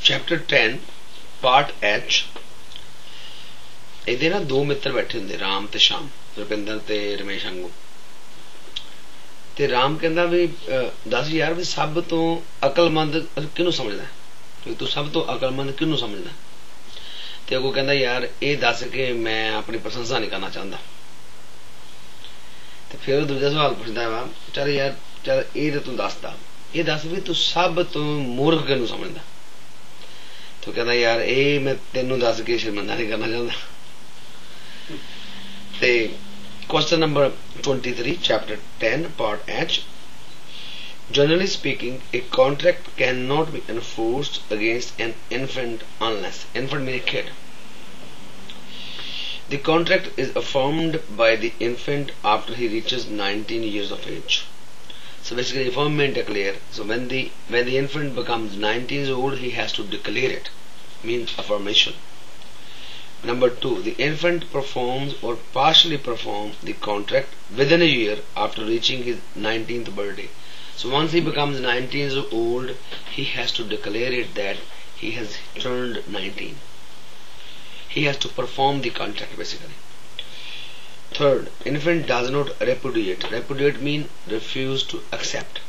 Chapter 10 Part H ਇਹਦੇ ਨਾ ਦੋ ਮਿੱਤਰ ਬੈਠੇ ਹੁੰਦੇ ਰਾਮ ਤੇ ਸ਼ਾਮ ਰੁਪਿੰਦਰ ਤੇ ਰਮੇਸ਼ ਵਾਂਗੂ ਤੇ ਰਾਮ ਕਹਿੰਦਾ ਵੀ ਦੱਸ ਯਾਰ ਵੀ ਸਭ ਤੋਂ ਅਕਲਮੰਦ ਕਿਹਨੂੰ ਸਮਝਦਾ ਵੀ ਤੂੰ ਸਭ ਤੋਂ ਅਕਲਮੰਦ ਕਿਹਨੂੰ ਸਮਝਦਾ ਤੇ ਉਹ ਕਹਿੰਦਾ ਯਾਰ ਇਹ ਦੱਸ ਕੇ ਮੈਂ ਆਪਣੀ ਪ੍ਰਸ਼ੰਸਾ ਨਹੀਂ ਕਰਨਾ ਚਾਹੁੰਦਾ ਤੇ ਫਿਰ ਉਹ ਦੂਜਾ ਸਵਾਲ ਪੁੱਛਦਾ ਵਾ ਚੱਲ ਯਾਰ ਚੱਲ ਇਹ ਤੇ ਤੂੰ ਦੱਸਦਾ ਇਹ ਦੱਸ ਵੀ ਤੂੰ ਸਭ ਤੋਂ ਮੂਰਖ ਕਿਹਨੂੰ ਸਮਝਦਾ तो कहना यार ये मैं तेनू दस के शर्मिंदा नहीं करना चाहता ते question number 23 chapter 10 part H generally speaking a contract cannot be enforced against an infant unless infant means a kid the contract is affirmed by the infant after he reaches 19 years of age. So basically affirmation declare. So when the infant becomes 19 years old, he has to declare it. Means affirmation. Number 2, the infant performs or partially performs the contract within a year after reaching his 19th birthday. So once he becomes 19 years old, he has to declare it that he has turned 19. He has to perform the contract basically. Third, infant does not repudiate. Repudiate means refuse to accept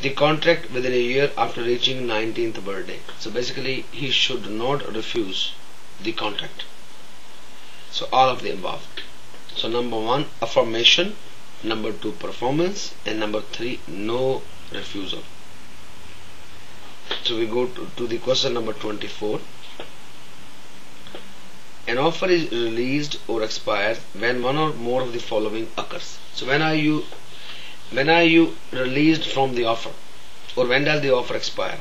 the contract within a year after reaching 19th birthday. So basically he should not refuse the contract. So all of the above. So number 1 affirmation, number 2 performance, and number 3 no refusal. So we go to the question number 24. An offer is released or expires when one or more of the following occurs. So when are you released from the offer, or when does the offer expire?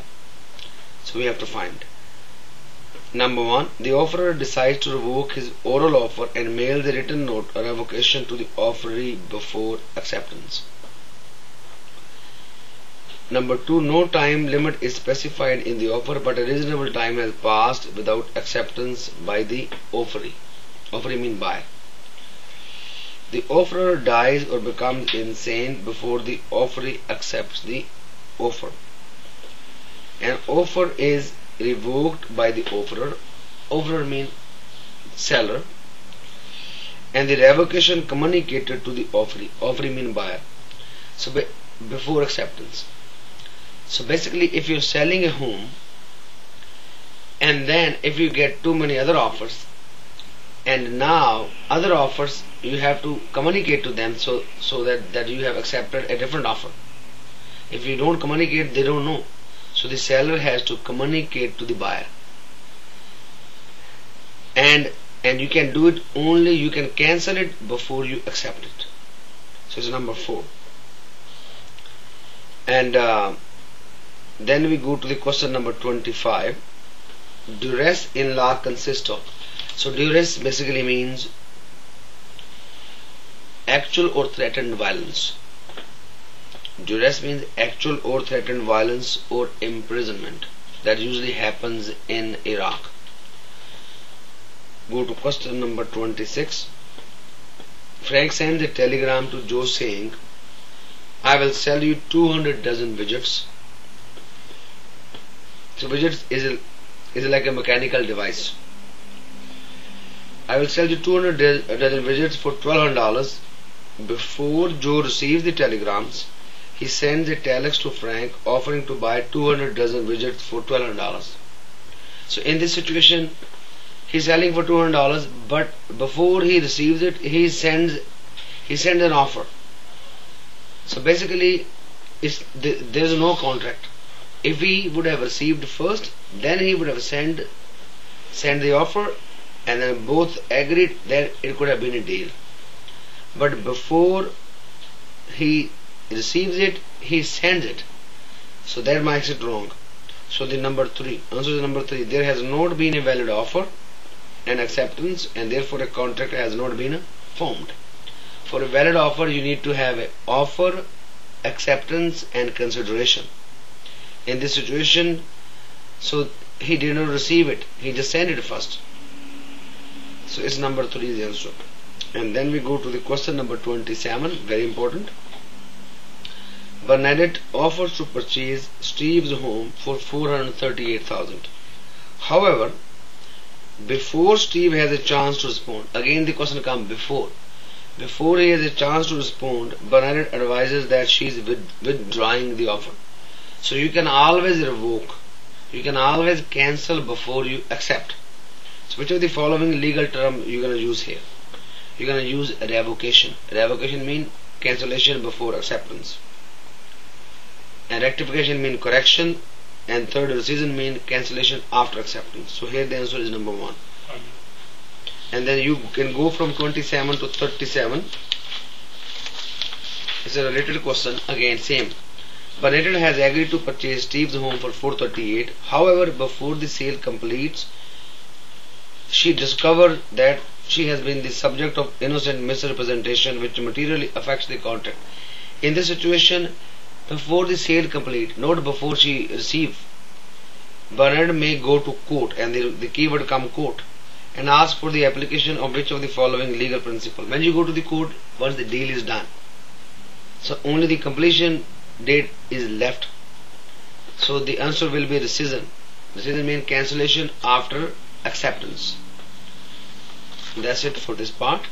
So we have to find. Number 1, the offerer decides to revoke his oral offer and mail the written note or revocation to the offeree before acceptance. Number 2, no time limit is specified in the offer, but a reasonable time has passed without acceptance by the offeree. Offeree means buyer. The offerer dies or becomes insane before the offeree accepts the offer. An offer is revoked by the offerer. Offerer means seller. And the revocation communicated to the offeree. Offeree means buyer. So before acceptance. So basically if you're selling a home and then if you get too many other offers and now other offers you have to communicate to them so that you have accepted a different offer. If you don't communicate, they don't know. So the seller has to communicate to the buyer. And you can do it only, you can cancel it before you accept it. So it's number 4. And then we go to the question number 25. Duress in law consists of. So duress basically means actual or threatened violence. Duress means actual or threatened violence or imprisonment. That usually happens in Iraq. Go to question number 26. Frank sends a telegram to Joe saying, I will sell you 200 dozen widgets. So widgets is like a mechanical device. I will sell you 200 dozen widgets for $1,200. Before Joe receives the telegrams, he sends a telex to Frank offering to buy 200 dozen widgets for $1,200. So in this situation, he's selling for $200, but before he receives it, he sends an offer. So basically, there is no contract. If he would have received first, then he would have sent the offer, and then both agreed, then it could have been a deal. But before he receives it, he sends it. So that makes it wrong. So the number 3, answer is number 3. There has not been a valid offer and acceptance, and therefore a contract has not been formed. For a valid offer, you need to have an offer, acceptance, and consideration. In this situation, so he did not receive it, he just sent it first. So it's number 3 is the answer. And then we go to the question number 27, very important. Bernadette offers to purchase Steve's home for $438,000. However, before Steve has a chance to respond, again the question comes before. Before he has a chance to respond, Bernadette advises that she is withdrawing the offer. So you can always revoke. You can always cancel before you accept. So which of the following legal term you're going to use here? You're going to use revocation. Revocation means cancellation before acceptance. And rectification means correction. And third, rescission means cancellation after acceptance. So here the answer is number 1. And then you can go from 27 to 37. It's a related question. Again, same. Bernadette has agreed to purchase Steve's home for $438,000. However, before the sale completes, she discovered that she has been the subject of innocent misrepresentation which materially affects the contract. In this situation, before the sale complete, not before she receives, Bernadette may go to court, and the keyword come court, and ask for the application of which of the following legal principle. When you go to the court, once the deal is done, so only the completion date is left. So the answer will be rescission. Rescission means cancellation after acceptance. That's it for this part.